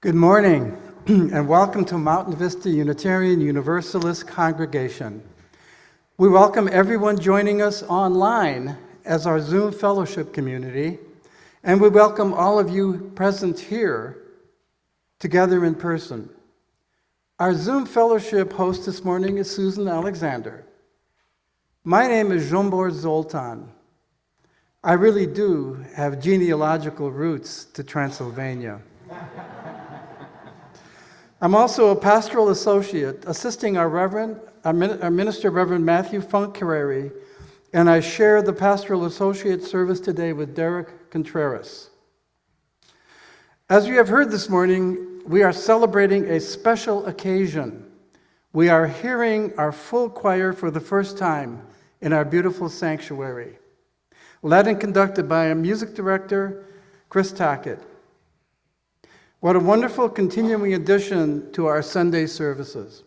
Good morning, and welcome to Mountain Vista Unitarian Universalist Congregation. We welcome everyone joining us online as our Zoom fellowship community, and we welcome all of you present here together in person. Our Zoom fellowship host this morning is Susan Alexander. My name is Zsombor Zoltán. I really do have genealogical roots to Transylvania. I'm also a pastoral associate assisting our minister, Reverend Matthew Funke Crary, and I share the pastoral associate service today with Derek Contreras. As you have heard this morning, we are celebrating a special occasion. We are hearing our full choir for the first time in our beautiful sanctuary, led and conducted by our music director, Chris Tackett. What a wonderful continuing addition to our Sunday services.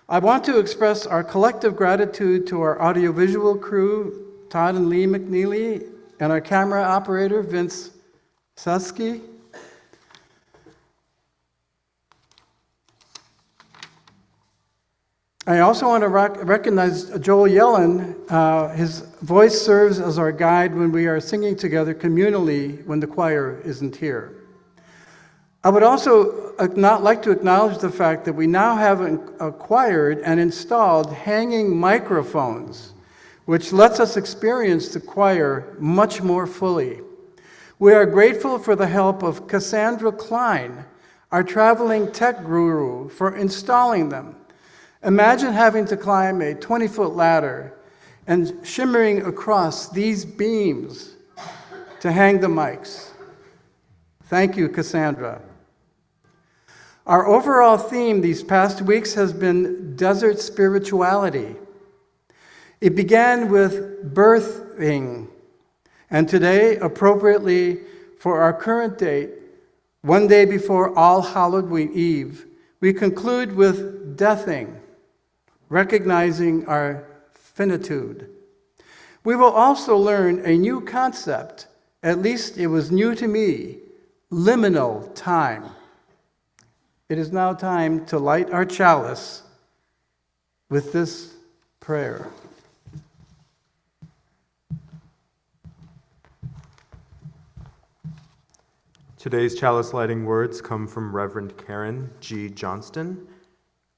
I want to express our collective gratitude to our audiovisual crew, Todd and Lee McNeely, and our camera operator, Vince Susky. I also want to recognize Joel Yellen. His voice serves as our guide when we are singing together communally when the choir isn't here. I would also like to acknowledge the fact that we now have acquired and installed hanging microphones, which lets us experience the choir much more fully. We are grateful for the help of Cassandra Klein, our traveling tech guru, for installing them. Imagine having to climb a 20-foot ladder and shimmering across these beams to hang the mics. Thank you, Cassandra. Our overall theme these past weeks has been desert spirituality. It began with birthing, and today, appropriately for our current date, one day before All Hallowed Eve, we conclude with deathing, recognizing our finitude. We will also learn a new concept, at least it was new to me, liminal time. It is now time to light our chalice with this prayer. Today's chalice lighting words come from Reverend Karen G. Johnston,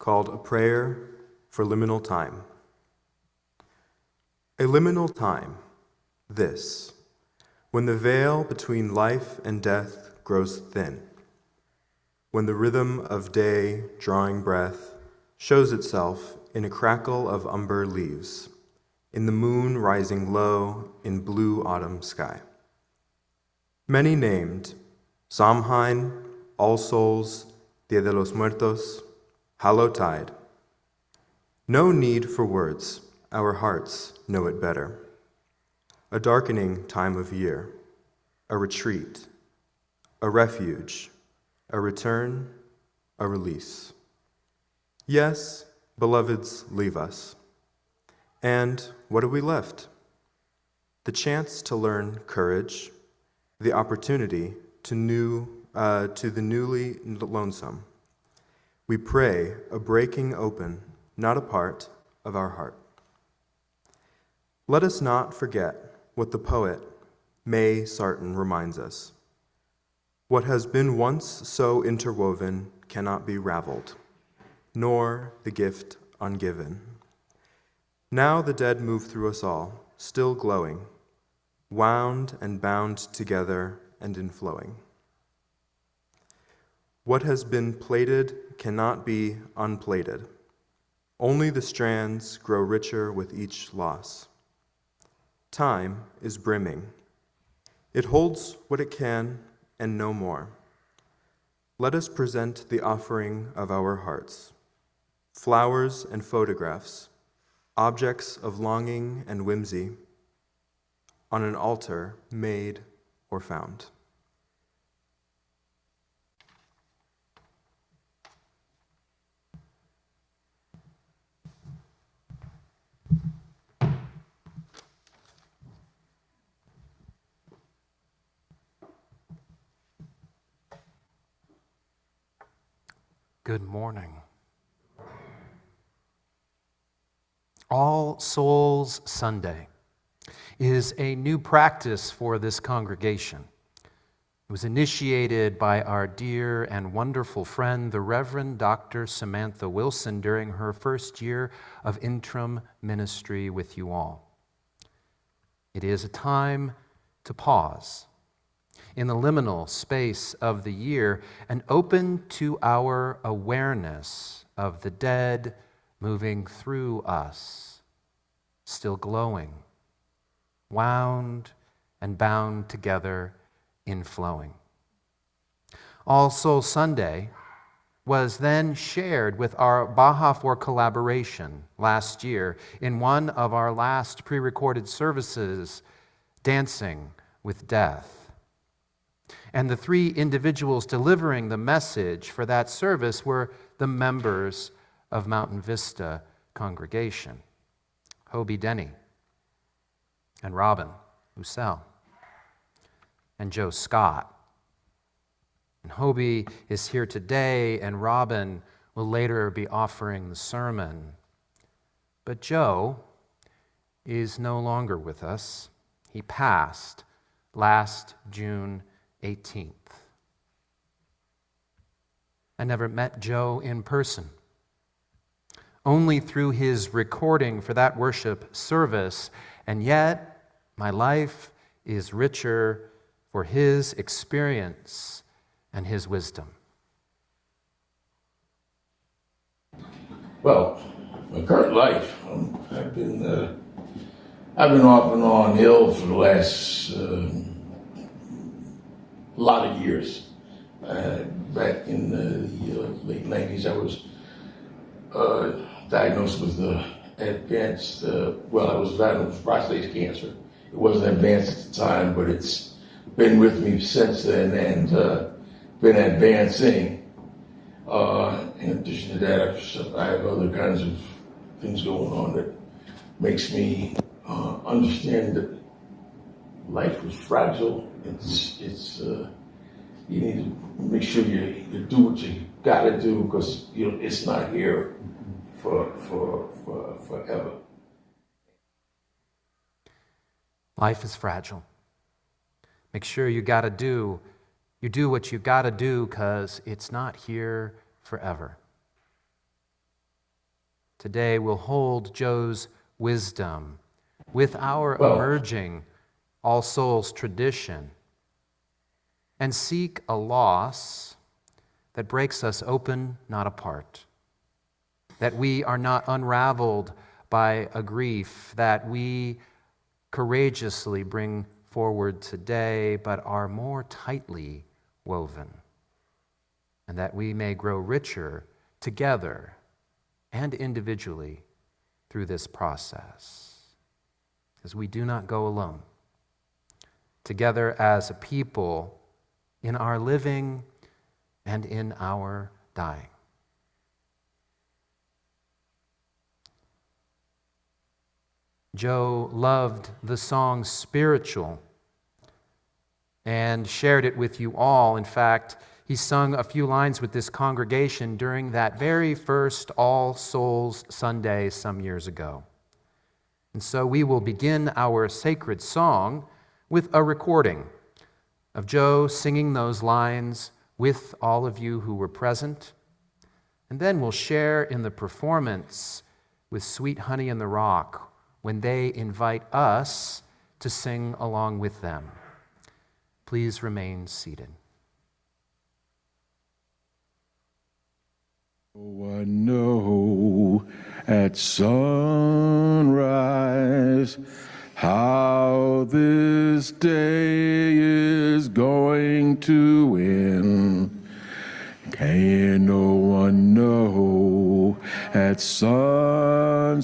called A Prayer for Liminal Time. A liminal time, this, when the veil between life and death grows thin, when the rhythm of day, drawing breath, shows itself in a crackle of umber leaves, in the moon rising low in blue autumn sky. Many named, Samhain, All Souls, Dia de los Muertos, Hallowtide. No need for words, our hearts know it better. A darkening time of year, a retreat, a refuge, a return, a release. Yes, beloveds leave us. And what are we left? The chance to learn courage, the opportunity to the newly lonesome. We pray a breaking open, not a part of our heart. Let us not forget what the poet May Sarton reminds us. What has been once so interwoven cannot be raveled, nor the gift ungiven. Now the dead move through us all, still glowing, wound and bound together and inflowing. What has been plaited cannot be unplaited. Only the strands grow richer with each loss. Time is brimming. It holds what it can and no more. Let us present the offering of our hearts, flowers and photographs, objects of longing and whimsy, on an altar made or found. Good morning. All Souls Sunday is a new practice for this congregation. It was initiated by our dear and wonderful friend, the Reverend Dr. Samantha Wilson, during her first year of interim ministry with you all. It is a time to pause in the liminal space of the year and open to our awareness of the dead moving through us, still glowing, wound and bound together in flowing. All Souls Sunday was then shared with our Baja for collaboration last year in one of our last pre-recorded services, Dancing with Death. And the three individuals delivering the message for that service were the members of Mountain Vista congregation, Hobie Denny and Robin Ussell and Joe Scott. And Hobie is here today, and Robin will later be offering the sermon. But Joe is no longer with us. He passed last June 18th. I never met Joe in person, only through his recording for that worship service, and yet my life is richer for his experience and his wisdom. Well, my current life, I've been off and on ill for the last lot of years. Back in the late 90s, I was diagnosed with advanced, I was diagnosed with prostate cancer. It wasn't advanced at the time, but it's been with me since then and been advancing. In addition to that, I have other kinds of things going on that makes me understand that life is fragile. It's you need to make sure you do what you got to do, because it's not here for forever. Life is fragile. Make sure you do what you got to do, because it's not here forever. Today we'll hold Joe's wisdom with our emerging All Souls tradition and seek a loss that breaks us open, not apart. That we are not unraveled by a grief that we courageously bring forward today, but are more tightly woven. And that we may grow richer together and individually through this process. Because we do not go alone. Together as a people, in our living and in our dying. Joe loved the song Spiritual and shared it with you all. In fact, he sung a few lines with this congregation during that very first All Souls Sunday some years ago. And so we will begin our sacred song with a recording of Joe singing those lines with all of you who were present. And then we'll share in the performance with Sweet Honey in the Rock when they invite us to sing along with them. Please remain seated. Oh, I know at sunrise how this day is going to end. Can no one know at sunset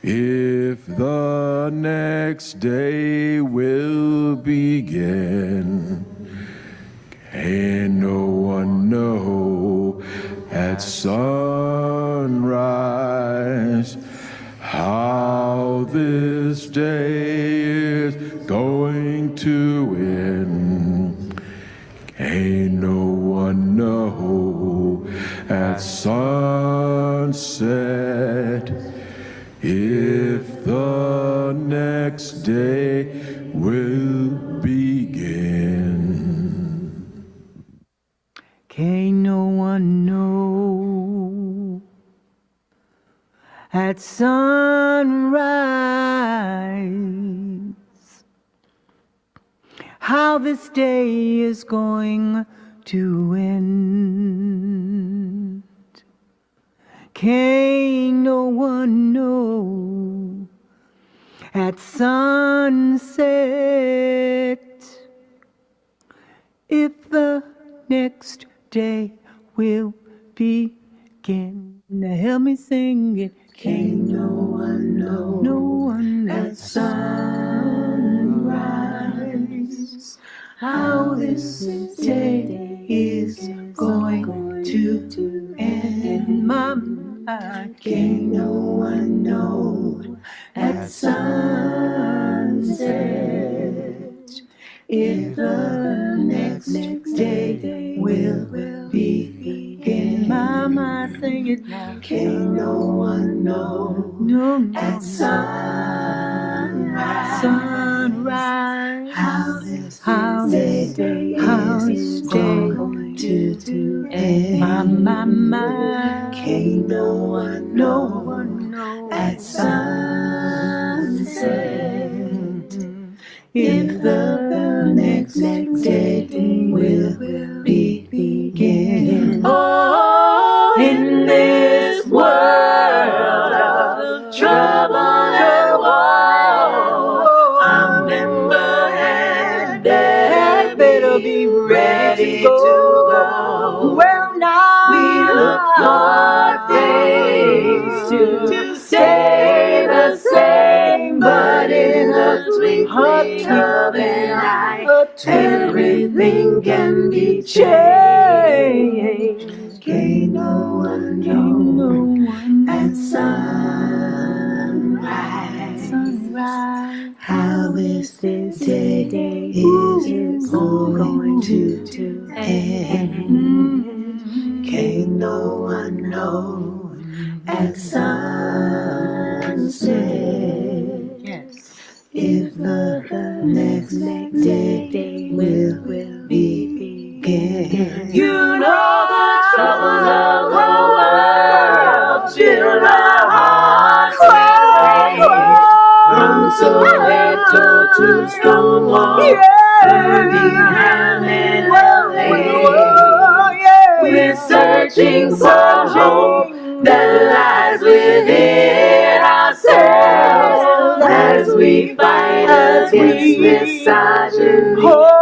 if the next day will begin? Can no one know at sunrise how this day is going to end? Can no one know at sunset, if the next day will begin. Can't no one know at sunrise how this day is going to end. Can't no one know at sunset if the next day will begin. Now help me sing it. Can't no one know, no one knows at sunrise how this day is going to end. My mind. Can't no one know at sunset if the next day will begin. Mama, sing it now. Can't no one know, no, at sunrise, how this day is going to end. My, can't no one know, at sunset if the next day will begin. Oh, in this world of trouble and woe, I remember and better be ready to go. Well, now we look for things to stay the same, but in a twinkling of an eye, everything can be changed. Can't no one know at sunrise how this day is going to end. Can't no one know at sunset, yes, if the next day will begin. You know the troubles of the world chill our hearts from Soweto to Stonewall, Birmingham and LA. We're searching for hope that lies within ourselves as we fight against misogyny,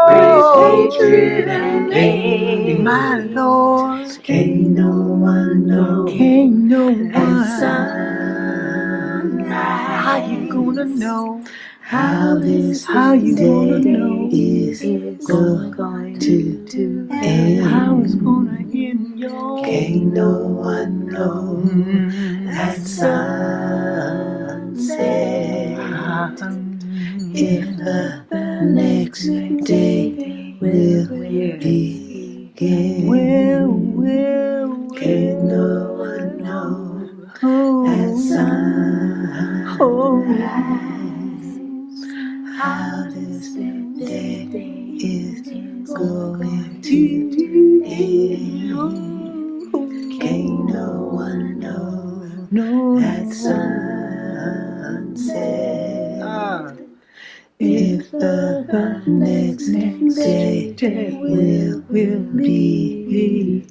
race, hatred, and pain. My Lord, can't no one know, at sunrise. How you gonna know? How this day is going to end. How it's gonna end, y'all. Can't no one know at sunset if the next day will begin. Can't no one know at sunrise how this day is going to end. Can't no one know at sunset if the next day will begin.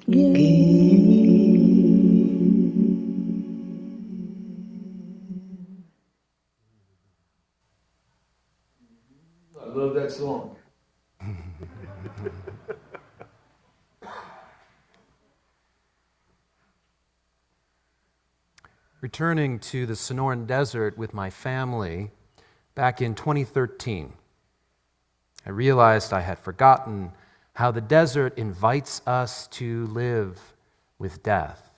I love that song. Returning to the Sonoran Desert with my family back in 2013, I realized I had forgotten how the desert invites us to live with death.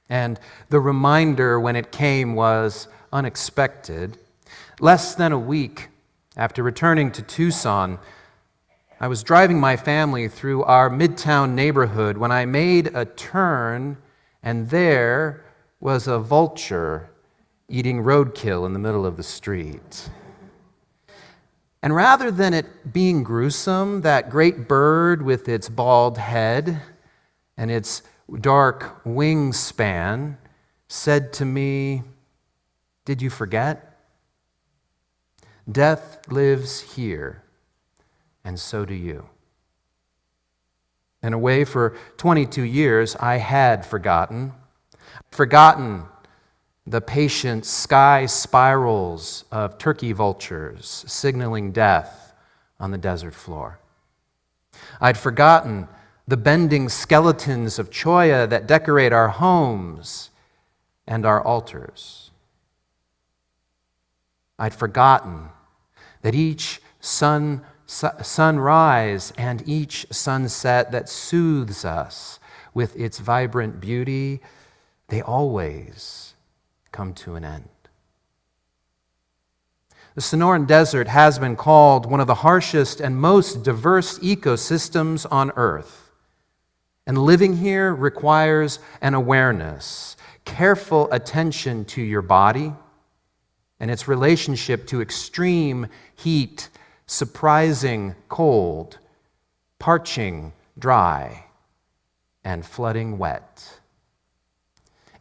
And the reminder when it came was unexpected. Less than a week after returning to Tucson, I was driving my family through our midtown neighborhood when I made a turn, and there was a vulture eating roadkill in the middle of the street. And rather than it being gruesome, that great bird with its bald head and its dark wingspan said to me, "Did you forget? Death lives here, and so do you." In a way, for 22 years, I had forgotten the patient sky spirals of turkey vultures signaling death on the desert floor. I'd forgotten the bending skeletons of cholla that decorate our homes and our altars. I'd forgotten that each sunrise and each sunset that soothes us with its vibrant beauty, they always come to an end. The Sonoran Desert has been called one of the harshest and most diverse ecosystems on Earth. And living here requires an awareness, careful attention to your body and its relationship to extreme heat, surprising cold, parching dry, and flooding wet.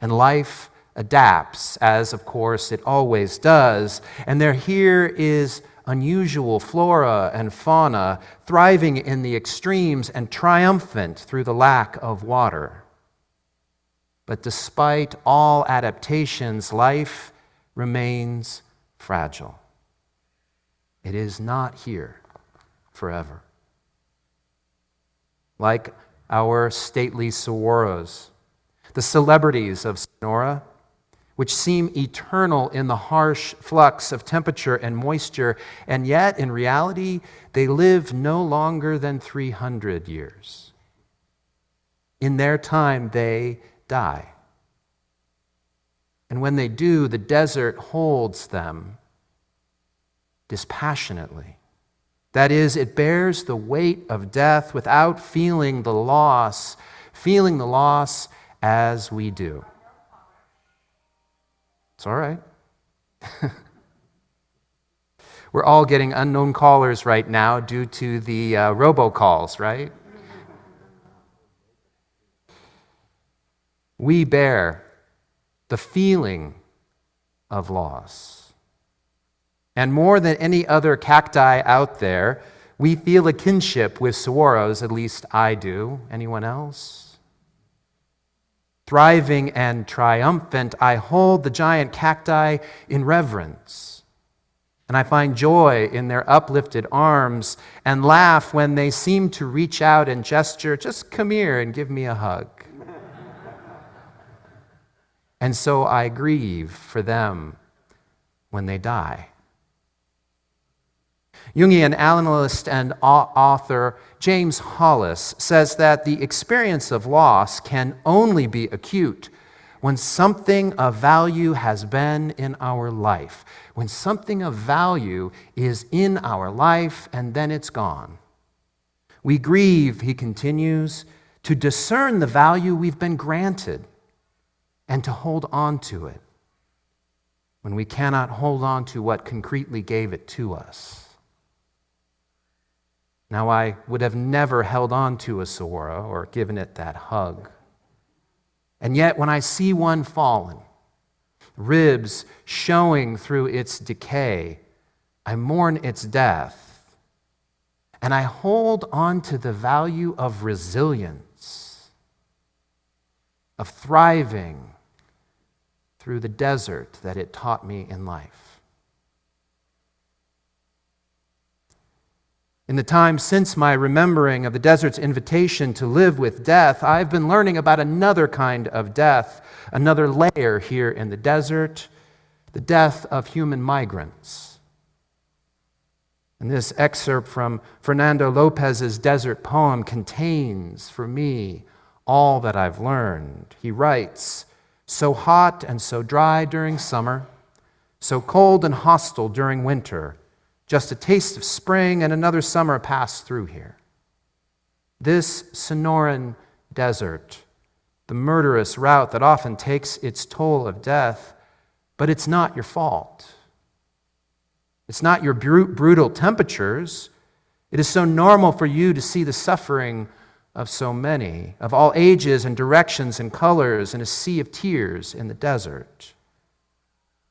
And life adapts, as of course it always does, and here is unusual flora and fauna thriving in the extremes and triumphant through the lack of water. But despite all adaptations, life remains fragile. It is not here forever. Like our stately saguaros, the celebrities of Sonora, which seem eternal in the harsh flux of temperature and moisture, and yet in reality, they live no longer than 300 years. In their time, they die. And when they do, the desert holds them dispassionately. That is, it bears the weight of death without feeling the loss as we do. It's all right. We're all getting unknown callers right now due to the robocalls, right? We bear the feeling of loss. And more than any other cacti out there, we feel a kinship with saguaros, at least I do. Anyone else? Thriving and triumphant, I hold the giant cacti in reverence. And I find joy in their uplifted arms and laugh when they seem to reach out and gesture, "Just come here and give me a hug." And so I grieve for them when they die. Jungian analyst and author James Hollis says that the experience of loss can only be acute when something of value has been in our life, when something of value is in our life and then it's gone. We grieve, he continues, to discern the value we've been granted and to hold on to it when we cannot hold on to what concretely gave it to us. Now, I would have never held on to a saguaro or given it that hug. And yet, when I see one fallen, ribs showing through its decay, I mourn its death, and I hold on to the value of resilience, of thriving through the desert that it taught me in life. In the time since my remembering of the desert's invitation to live with death, I've been learning about another kind of death, another layer here in the desert, the death of human migrants. And this excerpt from Fernando Lopez's desert poem contains, for me, all that I've learned. He writes, "So hot and so dry during summer, so cold and hostile during winter, just a taste of spring and another summer passed through here. This Sonoran desert, the murderous route that often takes its toll of death, but it's not your fault. It's not your brutal temperatures. It is so normal for you to see the suffering of so many, of all ages and directions and colors, in a sea of tears in the desert.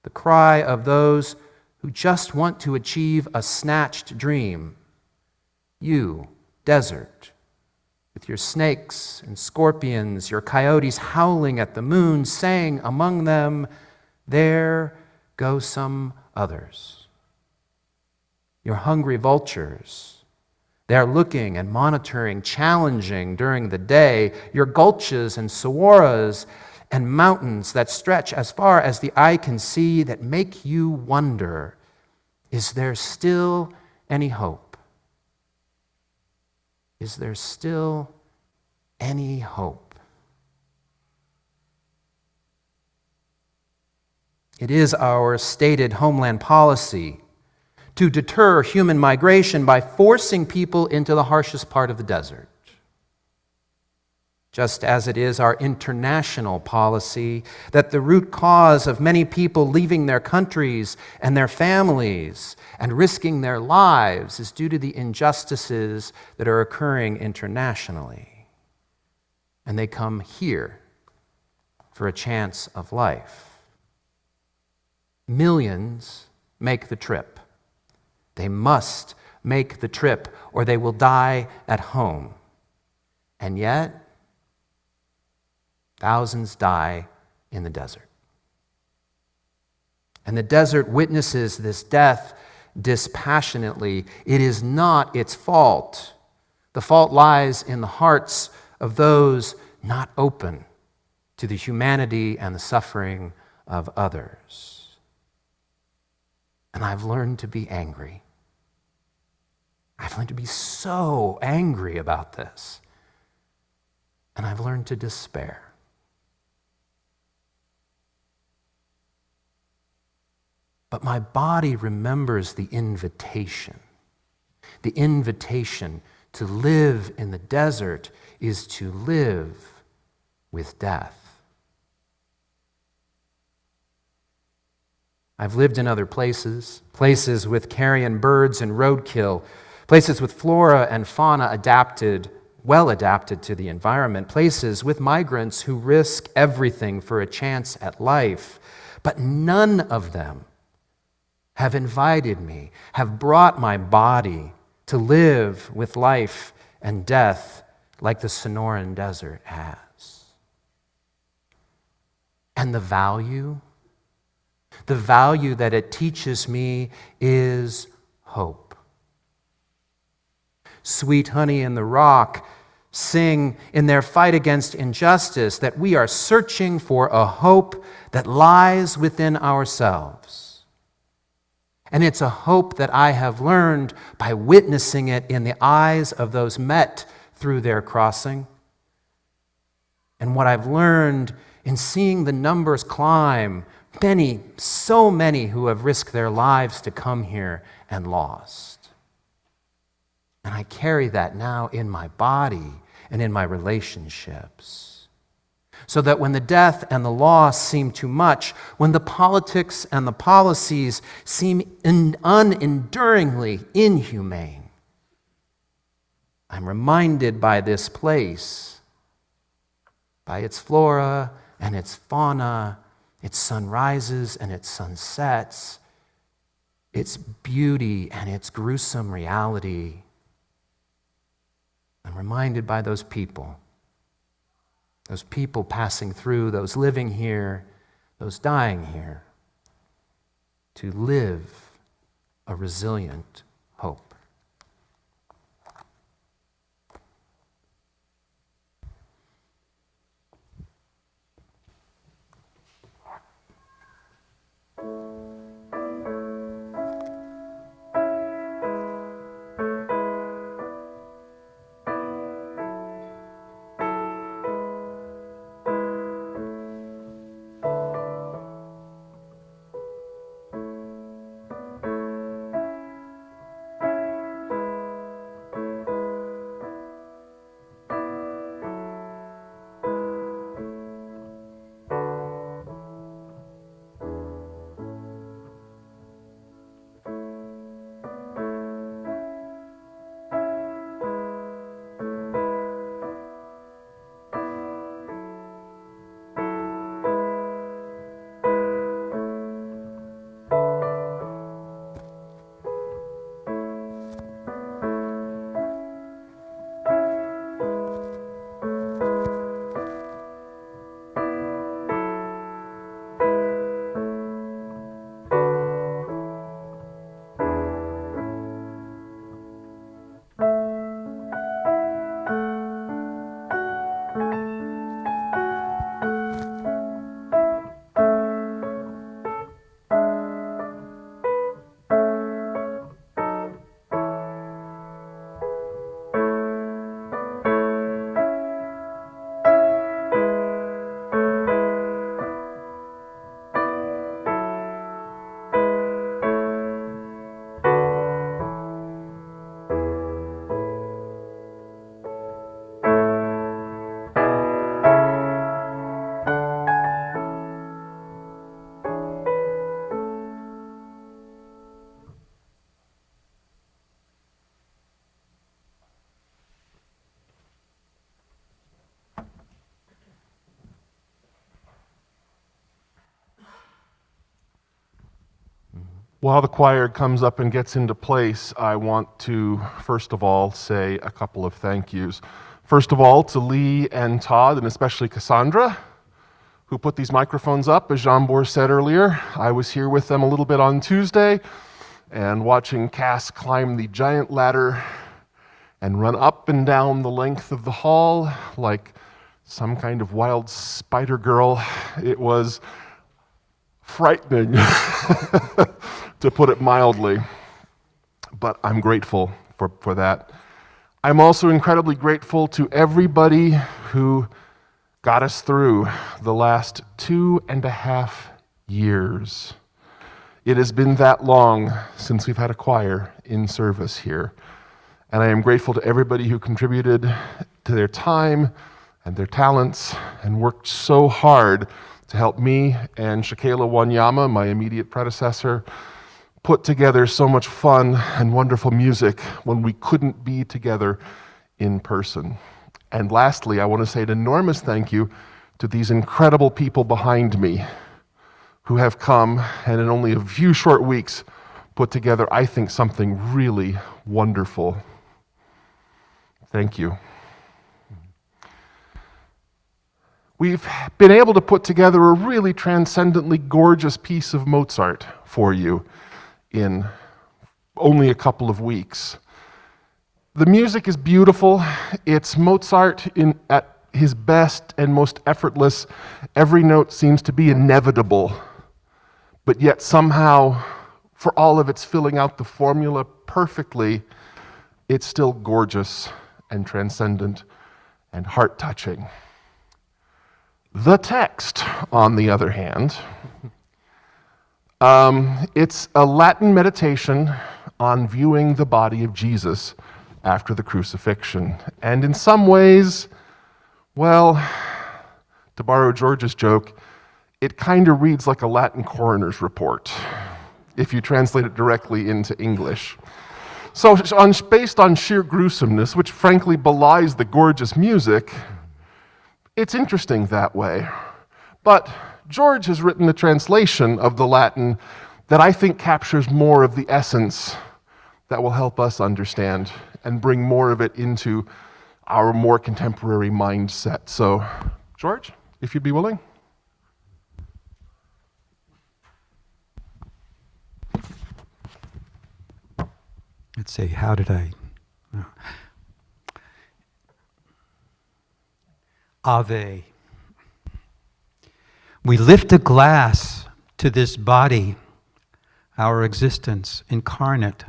The cry of those who just want to achieve a snatched dream. You, desert, with your snakes and scorpions, your coyotes howling at the moon, saying among them, "There go some others." Your hungry vultures, they are looking and monitoring, challenging during the day, your gulches and sawaras and mountains that stretch as far as the eye can see, that make you wonder, is there still any hope? Is there still any hope? It is our stated homeland policy to deter human migration by forcing people into the harshest part of the desert. Just as it is our international policy that the root cause of many people leaving their countries and their families and risking their lives is due to the injustices that are occurring internationally. And they come here for a chance of life. Millions make the trip. They must make the trip or they will die at home. And yet, thousands die in the desert. And the desert witnesses this death dispassionately. It is not its fault. The fault lies in the hearts of those not open to the humanity and the suffering of others. And I've learned to be angry. I've learned to be so angry about this. And I've learned to despair. But my body remembers the invitation. The invitation to live in the desert is to live with death. I've lived in other places, places with carrion birds and roadkill, places with flora and fauna well adapted to the environment, places with migrants who risk everything for a chance at life. But none of them have invited me, have brought my body to live with life and death like the Sonoran Desert has. And the value that it teaches me is hope. Sweet Honey in the Rock sing in their fight against injustice that we are searching for a hope that lies within ourselves. And it's a hope that I have learned by witnessing it in the eyes of those met through their crossing. And what I've learned in seeing the numbers climb, so many who have risked their lives to come here and lost. And I carry that now in my body and in my relationships. So that when the death and the loss seem too much, when the politics and the policies seem unenduringly inhumane, I'm reminded by this place, by its flora and its fauna, its sunrises and its sunsets, its beauty and its gruesome reality. I'm reminded by those people passing through, those living here, those dying here, to live a resilient hope. While the choir comes up and gets into place, I want to, first of all, say a couple of thank yous. First of all, to Lee and Todd, and especially Cassandra, who put these microphones up. As Jean-Bour said earlier, I was here with them a little bit on Tuesday, and watching Cass climb the giant ladder and run up and down the length of the hall like some kind of wild spider girl. It was frightening, to put it mildly, but I'm grateful for that. I'm also incredibly grateful to everybody who got us through the last 2.5 years. It has been that long since we've had a choir in service here, and I am grateful to everybody who contributed to their time and their talents and worked so hard to help me and Shakela Wanyama, my immediate predecessor, put together so much fun and wonderful music when we couldn't be together in person. And lastly, I want to say an enormous thank you to these incredible people behind me who have come and in only a few short weeks put together, I think, something really wonderful. Thank you. We've been able to put together a really transcendently gorgeous piece of Mozart for you in only a couple of weeks. The music is beautiful. It's Mozart at his best and most effortless. Every note seems to be inevitable, but yet somehow, for all of its filling out the formula perfectly, it's still gorgeous and transcendent and heart-touching. The text, on the other hand, it's a Latin meditation on viewing the body of Jesus after the crucifixion. And in some ways, well, to borrow George's joke, it kind of reads like a Latin coroner's report, if you translate it directly into English. So based on sheer gruesomeness, which frankly belies the gorgeous music, it's interesting that way. But George has written a translation of the Latin that I think captures more of the essence that will help us understand and bring more of it into our more contemporary mindset. So, George, if you'd be willing. Let's see, how did I... Ave. We lift a glass to this body, our existence incarnate,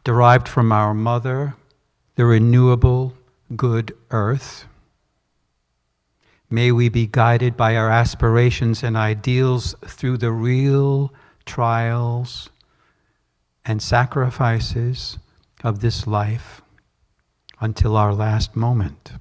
derived from our mother, the renewable good earth. May we be guided by our aspirations and ideals through the real trials and sacrifices of this life until our last moment.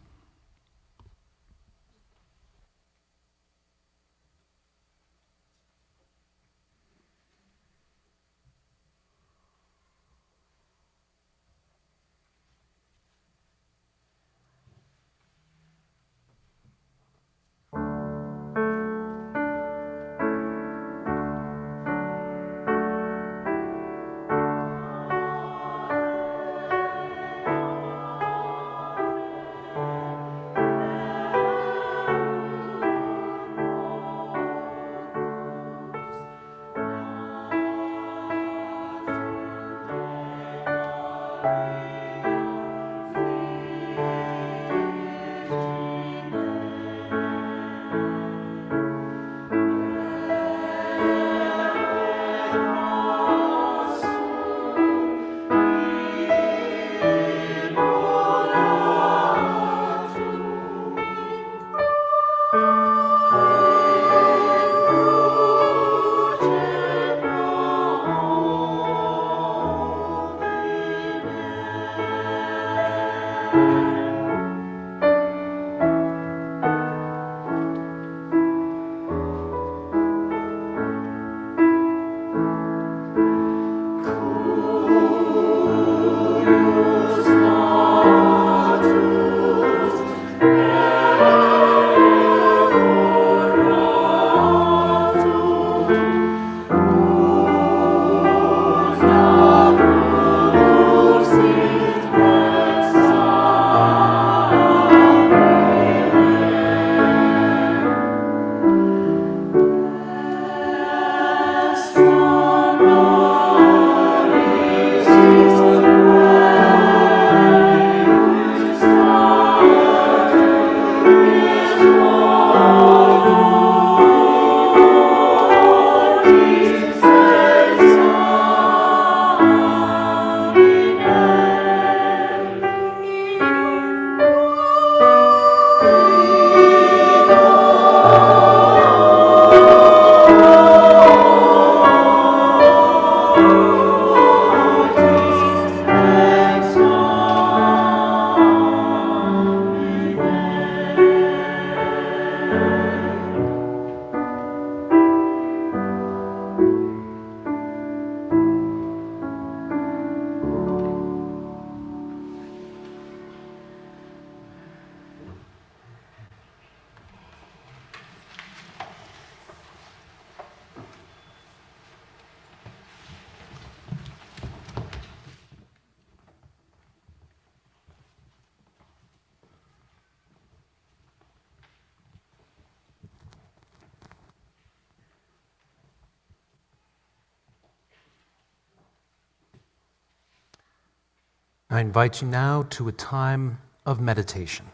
I invite you now to a time of meditation,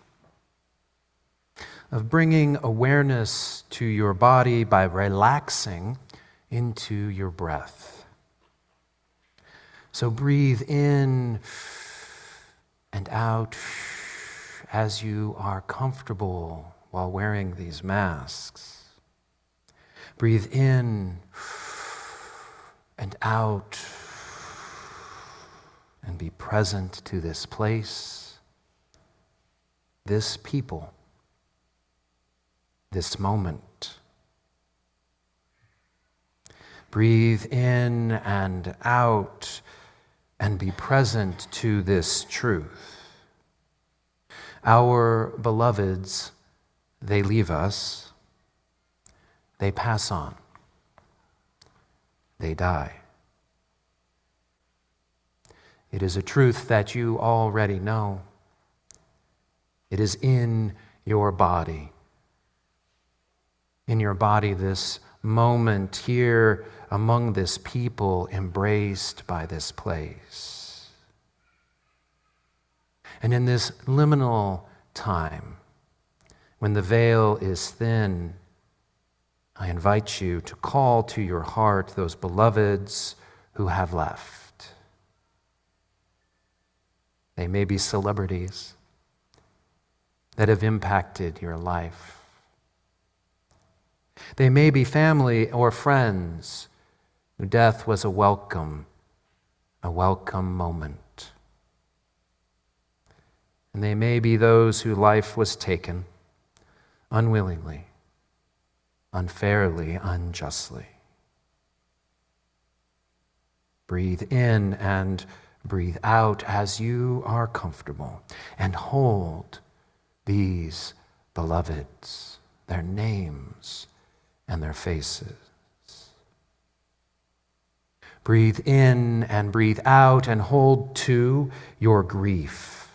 of bringing awareness to your body by relaxing into your breath. So breathe in and out as you are comfortable while wearing these masks. Breathe in and out and be present to this place, this people, this moment. Breathe in and out and be present to this truth. Our beloveds, they leave us, they pass on, they die. It is a truth that you already know. It is in your body. In your body, this moment here among this people, embraced by this place. And in this liminal time, when the veil is thin, I invite you to call to your heart those beloveds who have left. They may be celebrities that have impacted your life. They may be family or friends whose death was a welcome moment. And they may be those whose life was taken unwillingly, unfairly, unjustly. Breathe in and breathe out as you are comfortable, and hold these beloveds, their names and their faces. Breathe in and breathe out and hold to your grief,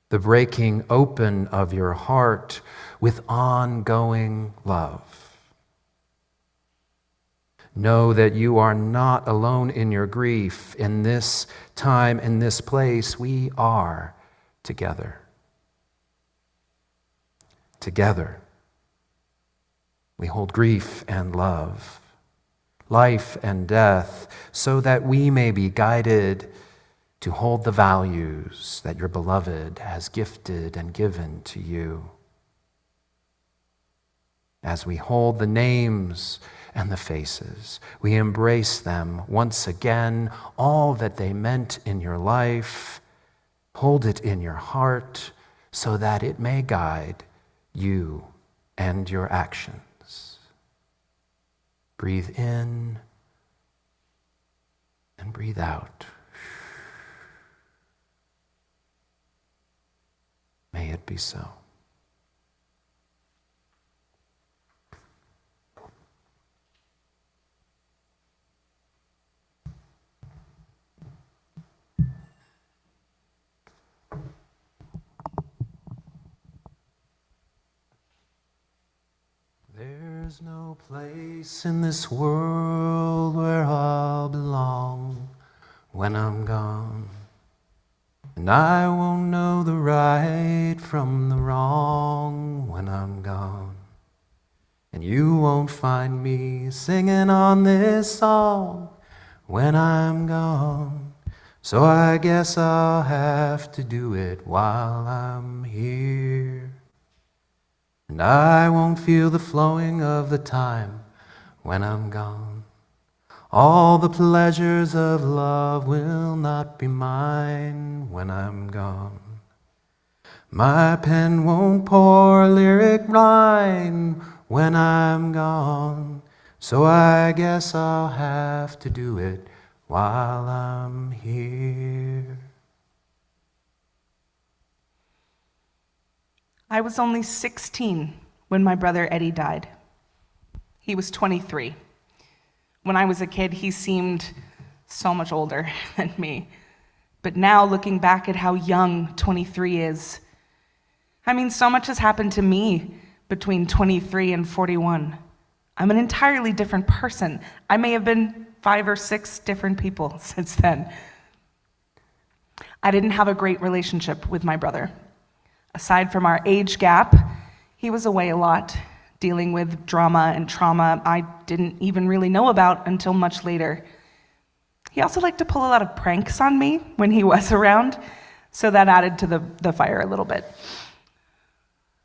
the breaking open of your heart with ongoing love. Know that you are not alone in your grief. In this time, in this place, we are together. Together, we hold grief and love, life and death, so that we may be guided to hold the values that your beloved has gifted and given to you. As we hold the names and the faces, we embrace them once again, all that they meant in your life. Hold it in your heart so that it may guide you and your actions. Breathe in and breathe out. May it be so. There's no place in this world where I'll belong when I'm gone. And I won't know the right from the wrong when I'm gone. And you won't find me singing on this song when I'm gone. So I guess I'll have to do it while I'm here. And I won't feel the flowing of the time when I'm gone. All the pleasures of love will not be mine when I'm gone. My pen won't pour lyric rhyme when I'm gone. So I guess I'll have to do it while I'm here. I was only 16 when my brother Eddie died. He was 23. When I was a kid, he seemed so much older than me. But now, looking back at how young 23 is, I mean, so much has happened to me between 23 and 41. I'm an entirely different person. I may have been 5 or 6 different people since then. I didn't have a great relationship with my brother. Aside from our age gap, he was away a lot, dealing with drama and trauma I didn't even really know about until much later. He also liked to pull a lot of pranks on me when he was around, so that added to the fire a little bit.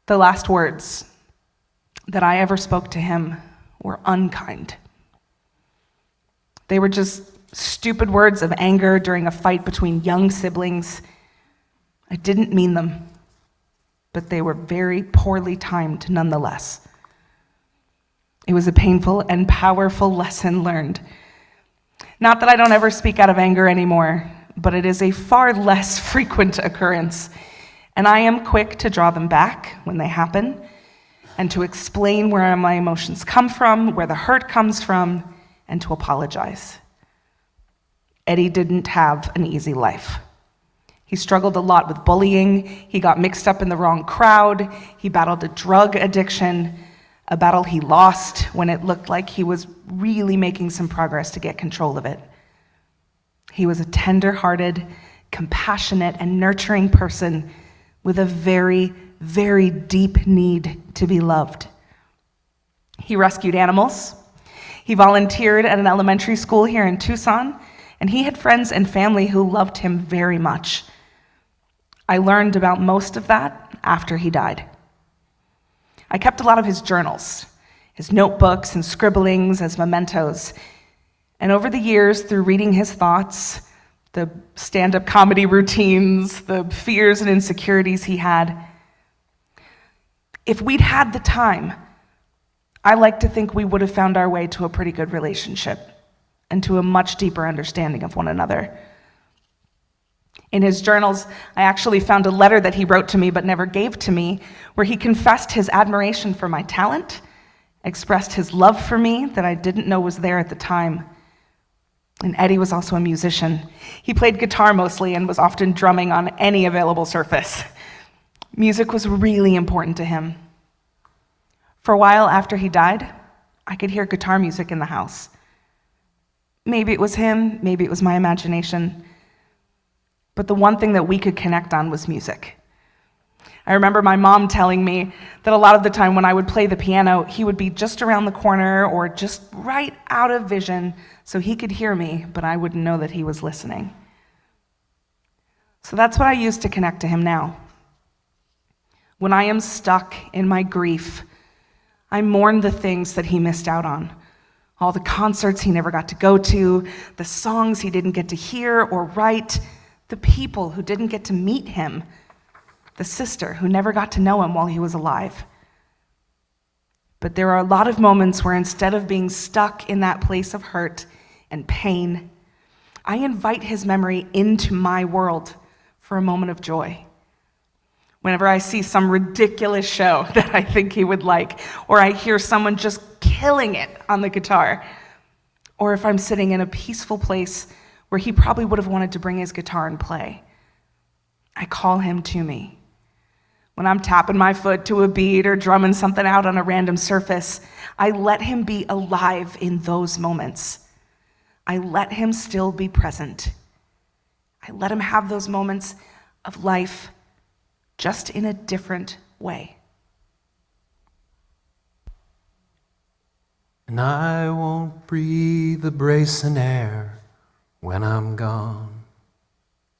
The last words that I ever spoke to him were unkind. They were just stupid words of anger during a fight between young siblings. I didn't mean them, but they were very poorly timed nonetheless. It was a painful and powerful lesson learned. Not that I don't ever speak out of anger anymore, but it is a far less frequent occurrence, and I am quick to draw them back when they happen, and to explain where my emotions come from, where the hurt comes from, and to apologize. Eddie didn't have an easy life. He struggled a lot with bullying, he got mixed up in the wrong crowd, he battled a drug addiction, a battle he lost when it looked like he was really making some progress to get control of it. He was a tender-hearted, compassionate, and nurturing person with a very, very deep need to be loved. He rescued animals. He volunteered at an elementary school here in Tucson, and he had friends and family who loved him very much. I learned about most of that after he died. I kept a lot of his journals, his notebooks and scribblings as mementos. And over the years, through reading his thoughts, the stand-up comedy routines, the fears and insecurities he had, if we'd had the time, I like to think we would have found our way to a pretty good relationship and to a much deeper understanding of one another. In his journals, I actually found a letter that he wrote to me but never gave to me, where he confessed his admiration for my talent, expressed his love for me that I didn't know was there at the time. And Eddie was also a musician. He played guitar mostly and was often drumming on any available surface. Music was really important to him. For a while after he died, I could hear guitar music in the house. Maybe it was him, maybe it was my imagination. But the one thing that we could connect on was music. I remember my mom telling me that a lot of the time when I would play the piano, he would be just around the corner or just right out of vision so he could hear me, but I wouldn't know that he was listening. So that's what I use to connect to him now. When I am stuck in my grief, I mourn the things that he missed out on. All the concerts he never got to go to, the songs he didn't get to hear or write, the people who didn't get to meet him, the sister who never got to know him while he was alive. But there are a lot of moments where instead of being stuck in that place of hurt and pain, I invite his memory into my world for a moment of joy. Whenever I see some ridiculous show that I think he would like, or I hear someone just killing it on the guitar, or if I'm sitting in a peaceful place where he probably would have wanted to bring his guitar and play, I call him to me. When I'm tapping my foot to a beat or drumming something out on a random surface, I let him be alive in those moments. I let him still be present. I let him have those moments of life, just in a different way. And I won't breathe the bracing air when I'm gone.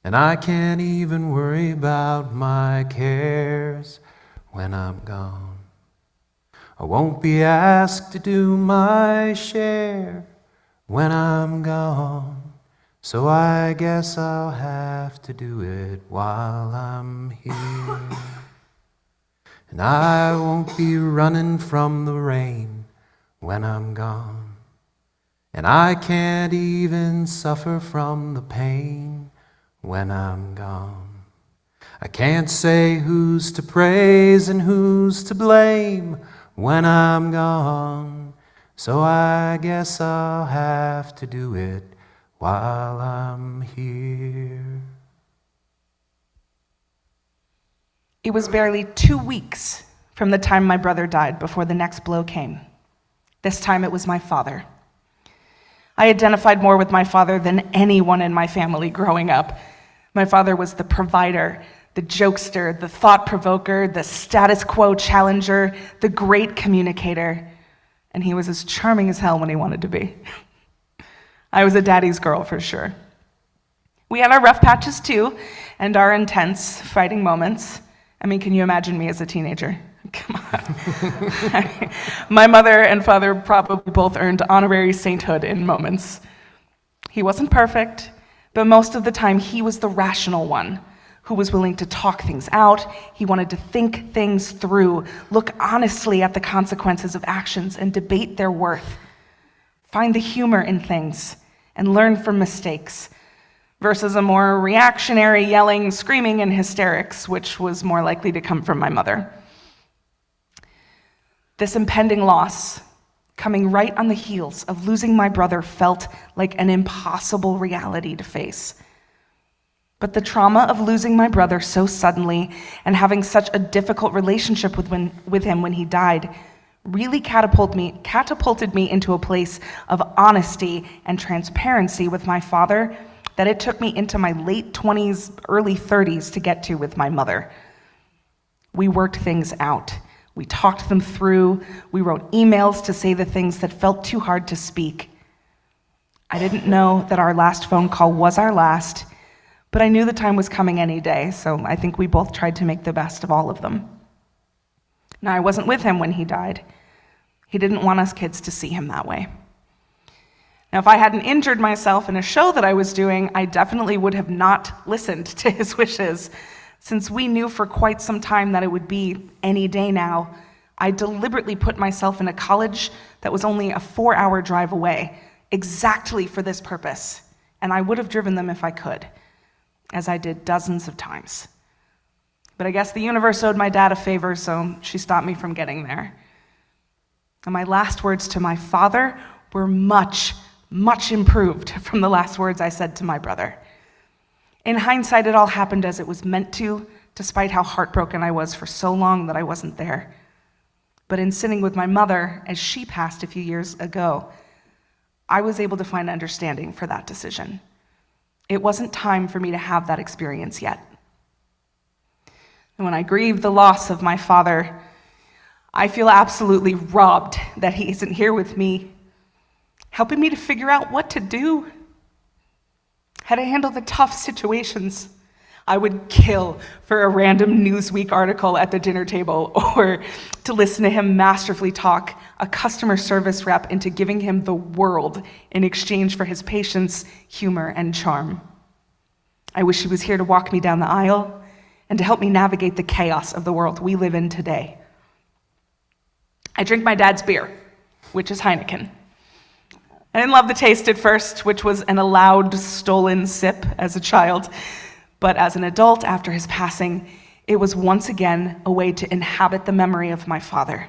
And I can't even worry about my cares when I'm gone. I won't be asked to do my share when I'm gone. So I guess I'll have to do it while I'm here. And I won't be running from the rain when I'm gone. And I can't even suffer from the pain when I'm gone. I can't say who's to praise and who's to blame when I'm gone. So I guess I'll have to do it while I'm here. It was barely 2 weeks from the time my brother died before the next blow came. This time it was my father. I identified more with my father than anyone in my family growing up. My father was the provider, the jokester, the thought provoker, the status quo challenger, the great communicator. And he was as charming as hell when he wanted to be. I was a daddy's girl for sure. We had our rough patches too, and our intense fighting moments. I mean, can you imagine me as a teenager? Come on. My mother and father probably both earned honorary sainthood in moments. He wasn't perfect, but most of the time he was the rational one who was willing to talk things out. He wanted to think things through, look honestly at the consequences of actions and debate their worth, find the humor in things and learn from mistakes, versus a more reactionary yelling, screaming, and hysterics, which was more likely to come from my mother. This impending loss, coming right on the heels of losing my brother, felt like an impossible reality to face. But the trauma of losing my brother so suddenly and having such a difficult relationship with him when he died really catapulted me into a place of honesty and transparency with my father that it took me into my late 20s, early 30s to get to with my mother. We worked things out. We talked them through. We wrote emails to say the things that felt too hard to speak. I didn't know that our last phone call was our last, but I knew the time was coming any day, so I think we both tried to make the best of all of them. Now, I wasn't with him when he died. He didn't want us kids to see him that way. Now, if I hadn't injured myself in a show that I was doing, I definitely would have not listened to his wishes. Since we knew for quite some time that it would be any day now, I deliberately put myself in a college that was only a 4-hour drive away, exactly for this purpose. And I would have driven them if I could, as I did dozens of times. But I guess the universe owed my dad a favor, so she stopped me from getting there. And my last words to my father were much improved from the last words I said to my brother. In hindsight, it all happened as it was meant to, despite how heartbroken I was for so long that I wasn't there. But in sitting with my mother, as she passed a few years ago, I was able to find understanding for that decision. It wasn't time for me to have that experience yet. And when I grieve the loss of my father, I feel absolutely robbed that he isn't here with me, helping me to figure out what to do, how to handle the tough situations. I would kill for a random Newsweek article at the dinner table, or to listen to him masterfully talk a customer service rep into giving him the world in exchange for his patience, humor, and charm. I wish he was here to walk me down the aisle and to help me navigate the chaos of the world we live in today. I drink my dad's beer, which is Heineken. I didn't love the taste at first, which was an allowed stolen sip as a child. But as an adult, after his passing, it was once again a way to inhabit the memory of my father.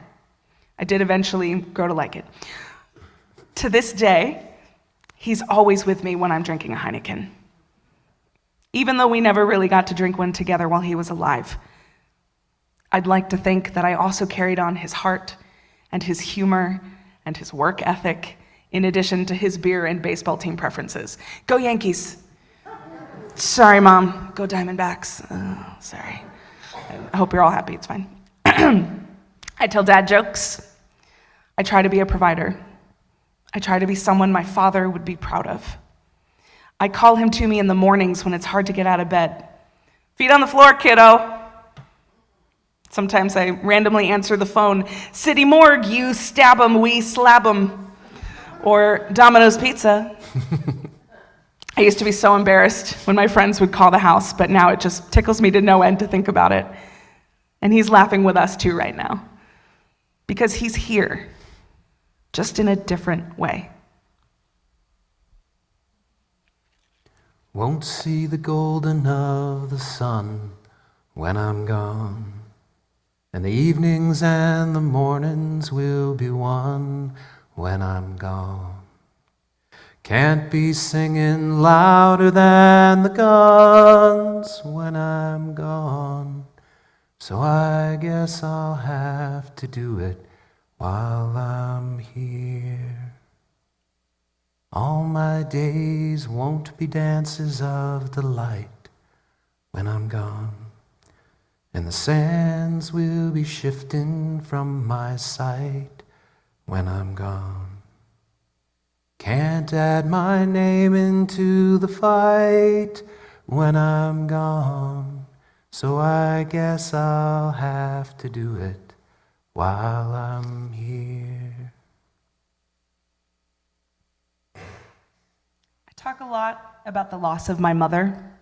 I did eventually grow to like it. To this day, he's always with me when I'm drinking a Heineken. Even though we never really got to drink one together while he was alive. I'd like to think that I also carried on his heart and his humor and his work ethic, in addition to his beer and baseball team preferences. Go Yankees! Sorry, Mom. Go Diamondbacks. Oh, sorry. I hope you're all happy. It's fine. I tell dad jokes. I try to be a provider. I try to be someone my father would be proud of. I call him to me in the mornings when it's hard to get out of bed. Feet on the floor, kiddo. Sometimes I randomly answer the phone. City Morgue, you stab 'em, we slab 'em. Or Domino's Pizza. I used to be so embarrassed when my friends would call the house, but now it just tickles me to no end to think about it. And he's laughing with us too right now. Because he's here, just in a different way. Won't see the golden of the sun when I'm gone. And the evenings and the mornings will be one when I'm gone. Can't be singing louder than the guns when I'm gone. So I guess I'll have to do it while I'm here. All my days won't be dances of delight when I'm gone. And the sands will be shifting from my sight when I'm gone. Can't add my name into the fight when I'm gone. So I guess I'll have to do it while I'm here. I talk a lot about the loss of my mother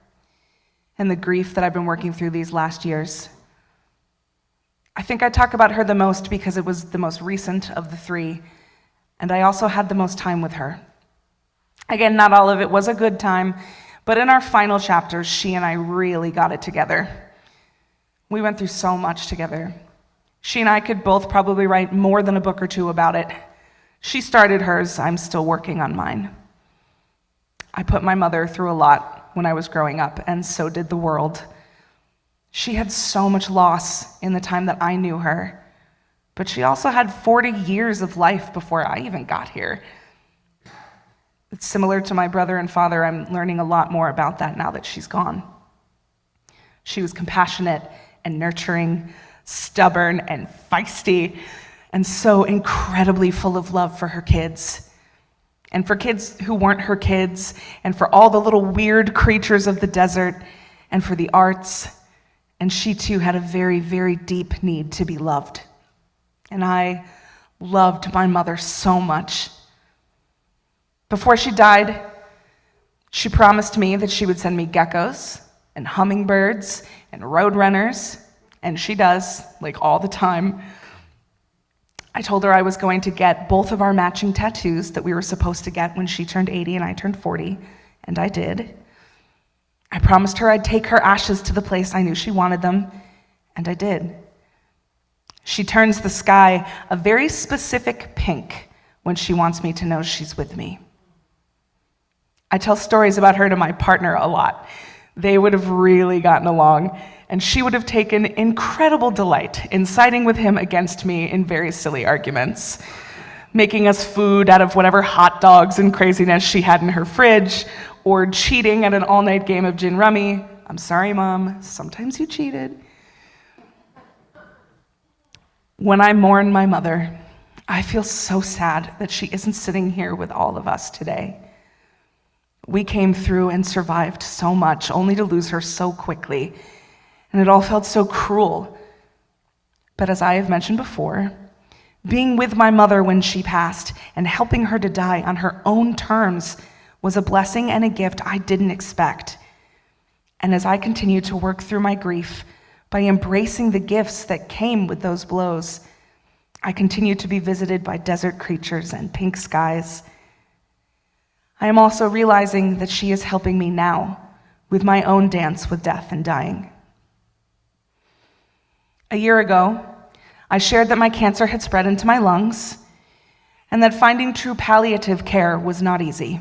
and the grief that I've been working through these last years. I think I talk about her the most because it was the most recent of the three, and I also had the most time with her. Again, not all of it was a good time, but in our final chapters, she and I really got it together. We went through so much together. She and I could both probably write more than a book or two about it. She started hers, I'm still working on mine. I put my mother through a lot when I was growing up, and so did the world. She had so much loss in the time that I knew her, but she also had 40 years of life before I even got here. It's similar to my brother and father. I'm learning a lot more about that now that she's gone. She was compassionate and nurturing, stubborn and feisty, and so incredibly full of love for her kids. And for kids who weren't her kids, and for all the little weird creatures of the desert, and for the arts. And she too had a very, very deep need to be loved. And I loved my mother so much. Before she died, she promised me that she would send me geckos and hummingbirds and roadrunners, and she does, like all the time. I told her I was going to get both of our matching tattoos that we were supposed to get when she turned 80 and I turned 40, and I did. I promised her I'd take her ashes to the place I knew she wanted them, and I did. She turns the sky a very specific pink when she wants me to know she's with me. I tell stories about her to my partner a lot. They would have really gotten along, and she would have taken incredible delight in siding with him against me in very silly arguments, making us food out of whatever hot dogs and craziness she had in her fridge, or cheating at an all-night game of gin rummy. I'm sorry, Mom, sometimes you cheated. When I mourn my mother, I feel so sad that she isn't sitting here with all of us today. We came through and survived so much, only to lose her so quickly, and it all felt so cruel. But as I have mentioned before, being with my mother when she passed and helping her to die on her own terms was a blessing and a gift I didn't expect. And as I continue to work through my grief by embracing the gifts that came with those blows, I continue to be visited by desert creatures and pink skies. I am also realizing that she is helping me now with my own dance with death and dying. A year ago, I shared that my cancer had spread into my lungs and that finding true palliative care was not easy.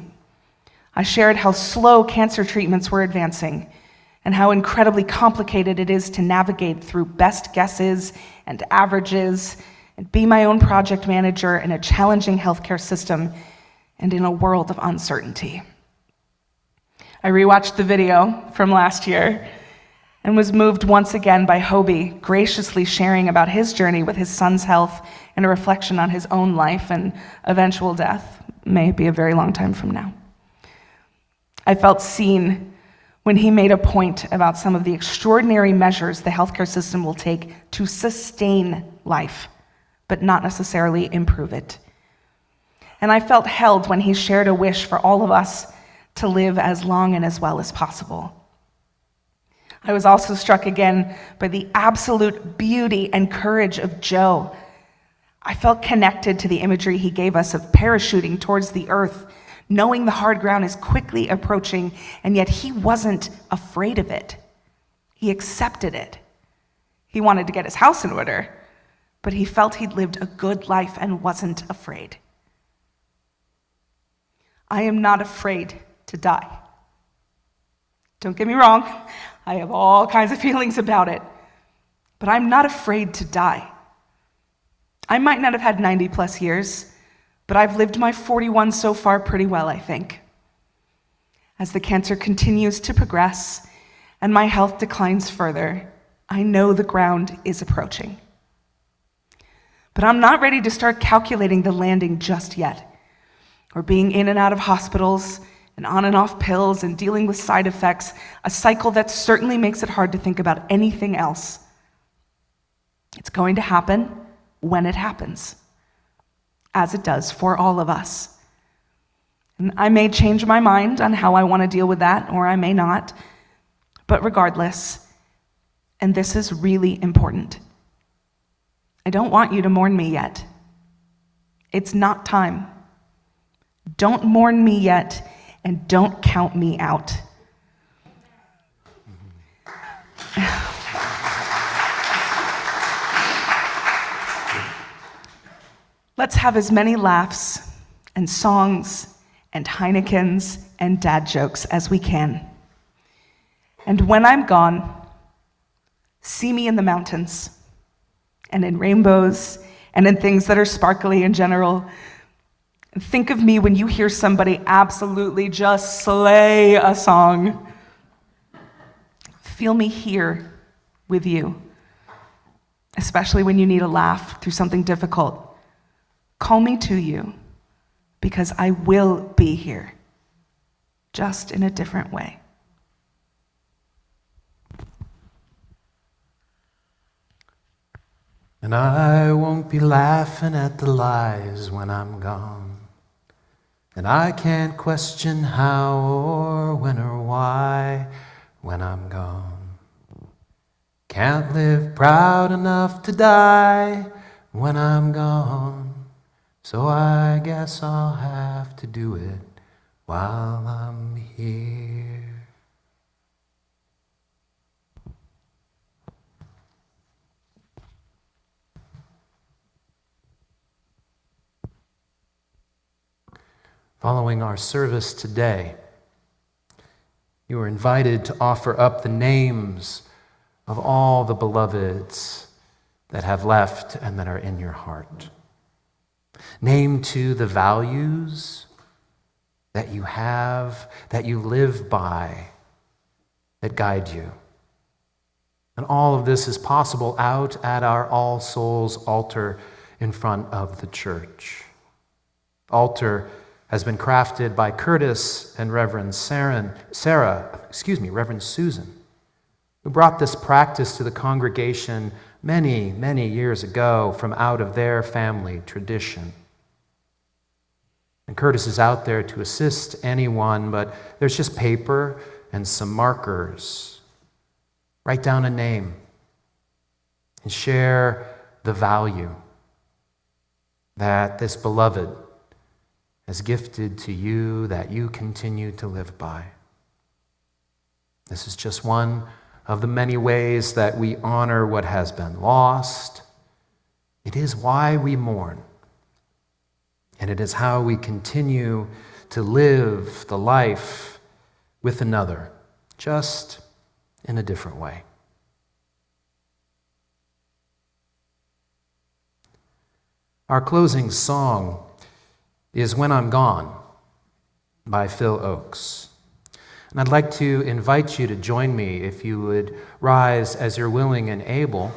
I shared how slow cancer treatments were advancing and how incredibly complicated it is to navigate through best guesses and averages and be my own project manager in a challenging healthcare system and in a world of uncertainty. I rewatched the video from last year and was moved once again by Hobie graciously sharing about his journey with his son's health and a reflection on his own life and eventual death, may be a very long time from now. I felt seen when he made a point about some of the extraordinary measures the healthcare system will take to sustain life, but not necessarily improve it. And I felt held when he shared a wish for all of us to live as long and as well as possible. I was also struck again by the absolute beauty and courage of Joe. I felt connected to the imagery he gave us of parachuting towards the earth, knowing the hard ground is quickly approaching, and yet he wasn't afraid of it. He accepted it. He wanted to get his house in order, but he felt he'd lived a good life and wasn't afraid. I am not afraid to die. Don't get me wrong, I have all kinds of feelings about it, but I'm not afraid to die. I might not have had 90 plus years, but I've lived my 41 so far pretty well, I think. As the cancer continues to progress, and my health declines further, I know the ground is approaching. But I'm not ready to start calculating the landing just yet, or being in and out of hospitals and on and off pills and dealing with side effects, a cycle that certainly makes it hard to think about anything else. It's going to happen when it happens, as it does for all of us. And I may change my mind on how I want to deal with that, or I may not. But regardless, and this is really important, I don't want you to mourn me yet. It's not time. Don't mourn me yet, and don't count me out. Let's have as many laughs and songs and Heinekens and dad jokes as we can. And when I'm gone, see me in the mountains and in rainbows and in things that are sparkly in general. And think of me when you hear somebody absolutely just slay a song. Feel me here with you, especially when you need a laugh through something difficult. Call me to you, because I will be here, just in a different way. And I won't be laughing at the lies when I'm gone. And I can't question how or when or why when I'm gone. Can't live proud enough to die when I'm gone. So I guess I'll have to do it while I'm here. Following our service today, you are invited to offer up the names of all the beloveds that have left and that are in your heart. Name too the values that you have, that you live by, that guide you. And all of this is possible out at our All Souls altar in front of the church. The altar has been crafted by Curtis and Reverend Reverend Susan, who brought this practice to the congregation many, many years ago from out of their family tradition. And Curtis is out there to assist anyone, but there's just paper and some markers. Write down a name and share the value that this beloved has gifted to you, that you continue to live by. This is just one of the many ways that we honor what has been lost. It is why we mourn. And it is how we continue to live the life with another, just in a different way. Our closing song is When I'm Gone by Phil Oakes. And I'd like to invite you to join me, if you would rise as you're willing and able,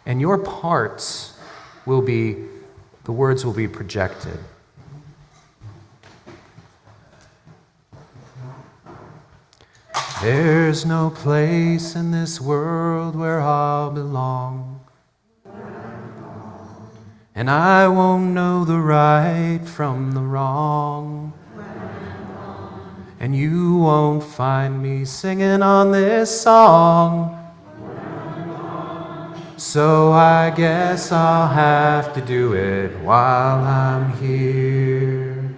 and your parts will be, the words will be projected. There's no place in this world where I'll belong, and I won't know the right from the wrong, and you won't find me singing on this song. So I guess I'll have to do it while I'm here,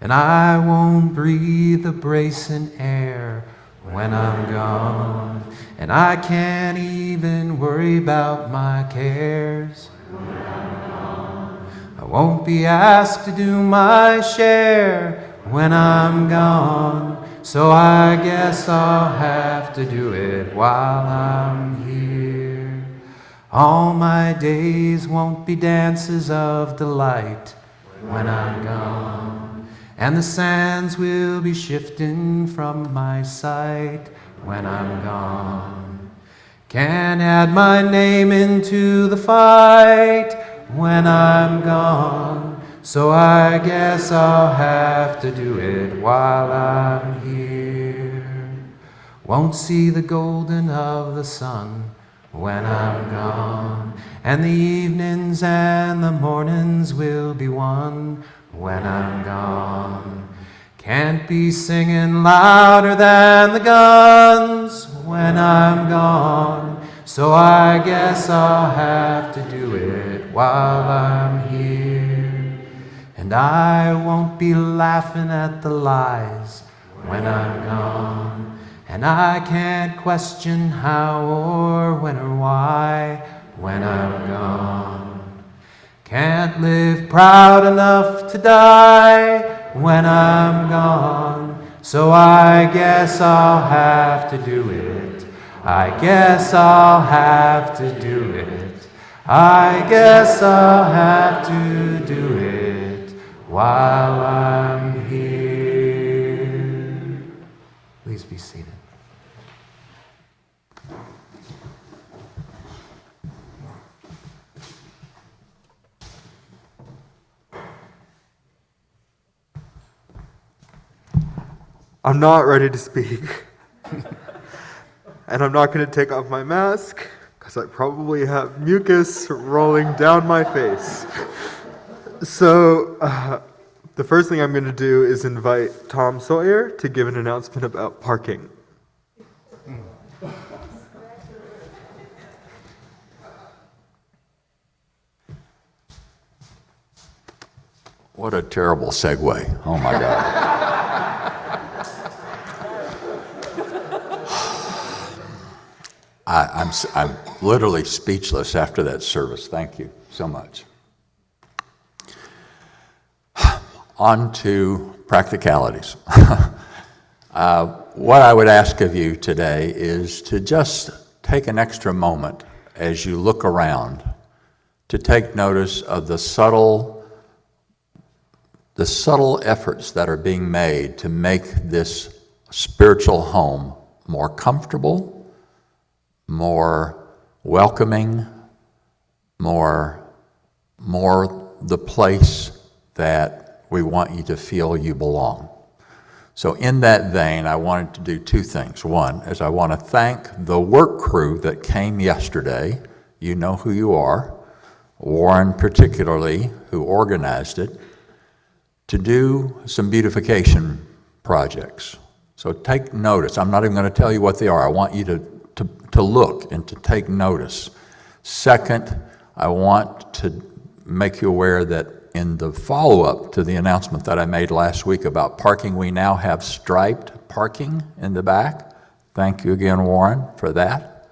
and I won't breathe the bracing air when I'm gone, and I can't even worry about my cares. I won't be asked to do my share when I'm gone, so I guess I'll have to do it while I'm here. All my days won't be dances of delight when I'm gone, and the sands will be shifting from my sight when I'm gone. Can't add my name into the fight when I'm gone. So I guess I'll have to do it while I'm here. Won't see the golden of the sun when I'm gone. And the evenings and the mornings will be one when I'm gone. Can't be singing louder than the guns when I'm gone. So I guess I'll have to do it while I'm here. And I won't be laughing at the lies when I'm gone. And I can't question how or when or why when I'm gone. Can't live proud enough to die when I'm gone. So I guess I'll have to do it. I guess I'll have to do it. I guess I'll have to do it while I'm here. Please be seated. I'm not ready to speak. And I'm not going to take off my mask because I probably have mucus rolling down my face. So, the first thing I'm going to do is invite Tom Sawyer to give an announcement about parking. What a terrible segue. Oh my God. I'm literally speechless after that service. Thank you so much. On to practicalities. What I would ask of you today is to just take an extra moment as you look around to take notice of the subtle efforts that are being made to make this spiritual home more comfortable, more welcoming, more the place that we want you to feel you belong. So in that vein, I wanted to do two things. One is I want to thank the work crew that came yesterday. You know who you are. Warren particularly, who organized it, to do some beautification projects. So take notice. I'm not even going to tell you what they are. I want you to look and to take notice. Second, I want to make you aware that in the follow-up to the announcement that I made last week about parking, we now have striped parking in the back. Thank you again, Warren, for that.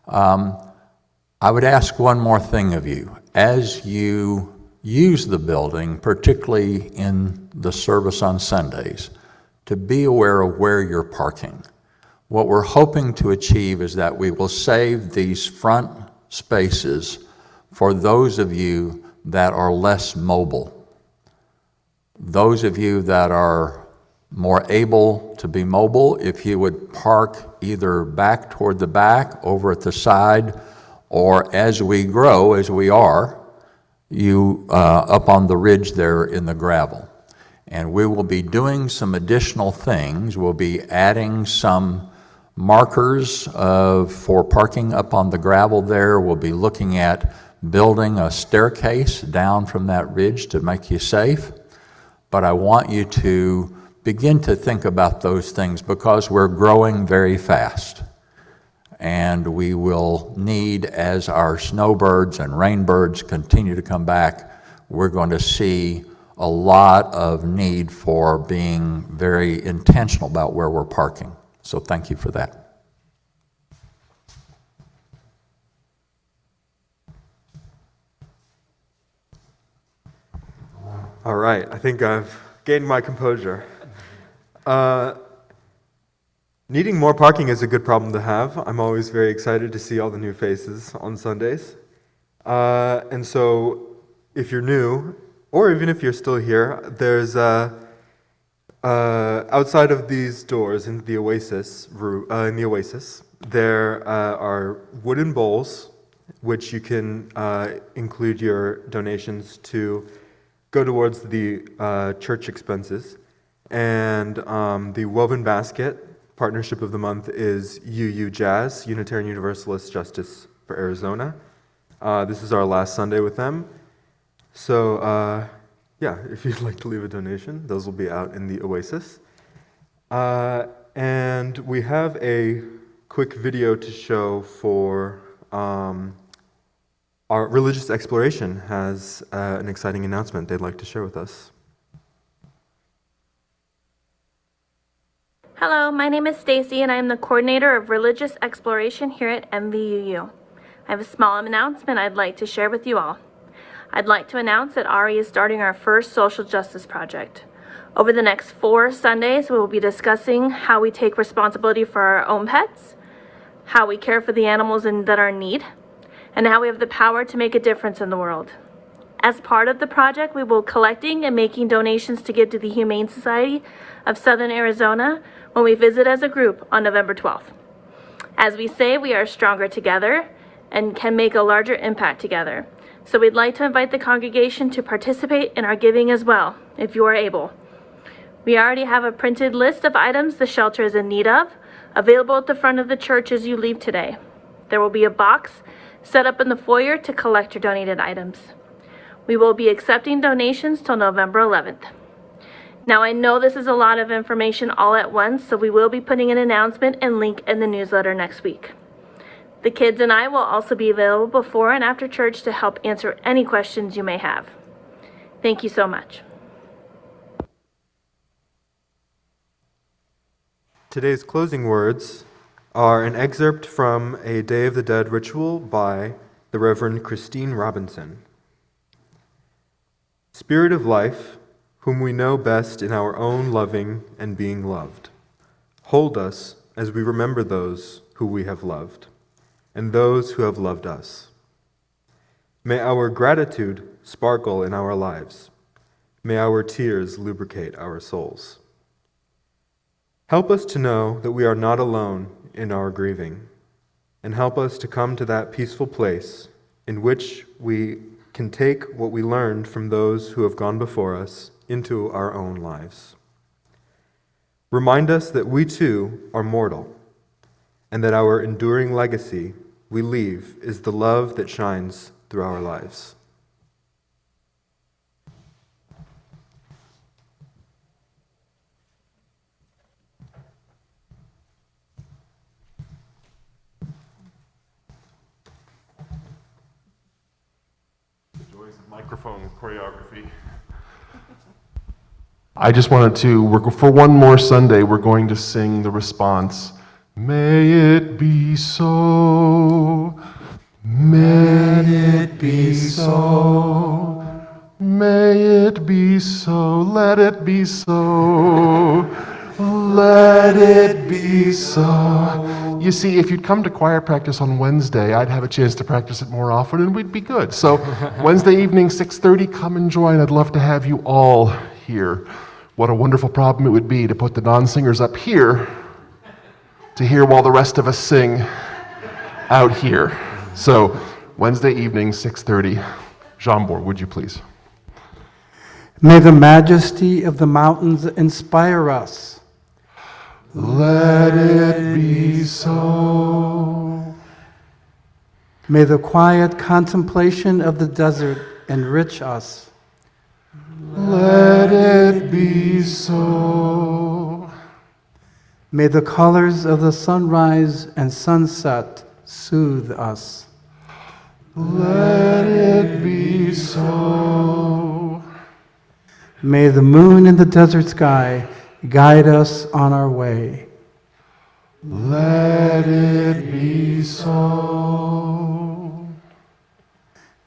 I would ask one more thing of you. As you use the building, particularly in the service on Sundays, to be aware of where you're parking. What we're hoping to achieve is that we will save these front spaces for those of you that are less mobile. Those of you that are more able to be mobile, if you would park either back toward the back, over at the side, or as we grow, as we are, you up on the ridge there in the gravel. And we will be doing some additional things. We'll be adding some markers for parking up on the gravel there. We'll be looking at building a staircase down from that ridge to make you safe. But I want you to begin to think about those things because we're growing very fast. And we will need, as our snowbirds and rainbirds continue to come back, we're going to see a lot of need for being very intentional about where we're parking. So thank you for that. All right, I think I've gained my composure. Needing more parking is a good problem to have. I'm always very excited to see all the new faces on Sundays. And so if you're new, or even if you're still here, there's outside of these doors in the Oasis, there are wooden bowls, which you can include your donations to go towards the church expenses. And the woven basket partnership of the month is UU Jazz, Unitarian Universalist Justice for Arizona. This is our last Sunday with them. So, yeah, if you'd like to leave a donation, those will be out in the Oasis. And we have a quick video to show for our Religious Exploration has an exciting announcement they'd like to share with us. Hello, my name is Stacy and I am the coordinator of Religious Exploration here at MVUU. I have a small announcement I'd like to share with you all. I'd like to announce that RE is starting our first social justice project. Over the next 4 Sundays, we will be discussing how we take responsibility for our own pets, how we care for the animals that are in need, and how we have the power to make a difference in the world. As part of the project, we will be collecting and making donations to give to the Humane Society of Southern Arizona when we visit as a group on November 12th. As we say, we are stronger together and can make a larger impact together. So we'd like to invite the congregation to participate in our giving as well, if you are able. We already have a printed list of items the shelter is in need of, available at the front of the church as you leave today. There will be a box set up in the foyer to collect your donated items. We will be accepting donations till November 11th. Now I know this is a lot of information all at once, so we will be putting an announcement and link in the newsletter next week. The kids and I will also be available before and after church to help answer any questions you may have. Thank you so much. Today's closing words are an excerpt from a Day of the Dead ritual by the Reverend Christine Robinson. Spirit of life, whom we know best in our own loving and being loved, hold us as we remember those who we have loved, and those who have loved us. May our gratitude sparkle in our lives. May our tears lubricate our souls. Help us to know that we are not alone in our grieving, and help us to come to that peaceful place in which we can take what we learned from those who have gone before us into our own lives. Remind us that we too are mortal, and that our enduring legacy we leave is the love that shines through our lives. The joys of microphone choreography. I just wanted to, for one more Sunday, we're going to sing the response. May it be so, may it be so, may it be so, let it be so, let it be so. You see, if you'd come to choir practice on Wednesday, I'd have a chance to practice it more often and we'd be good. So Wednesday evening, 6:30, come and join. I'd love to have you all here. What a wonderful problem it would be to put the non-singers up here to hear while the rest of us sing out here. So Wednesday evening, 6:30. Jean-Bour, would you please? May the majesty of the mountains inspire us. Let it be so. May the quiet contemplation of the desert enrich us. Let it be so. May the colors of the sunrise and sunset soothe us. Let it be so. May the moon in the desert sky guide us on our way. Let it be so.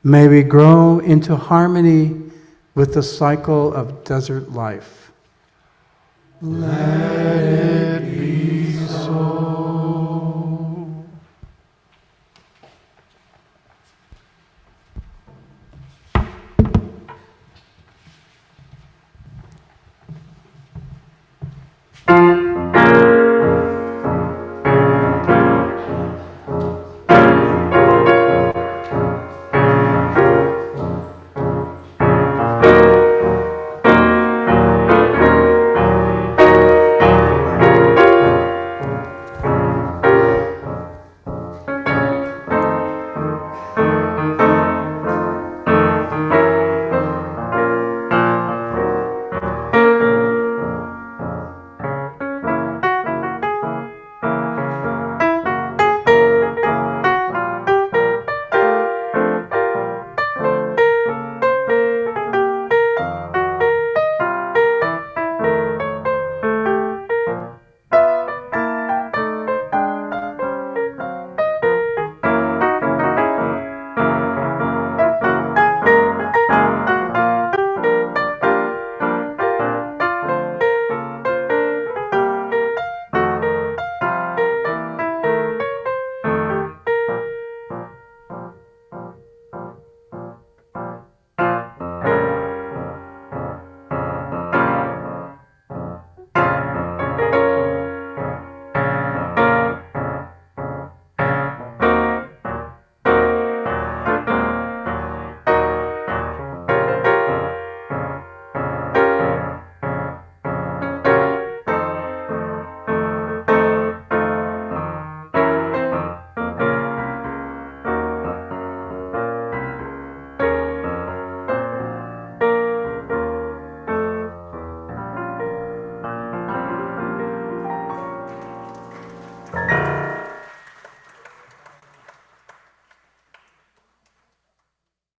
May we grow into harmony with the cycle of desert life. Let it be so.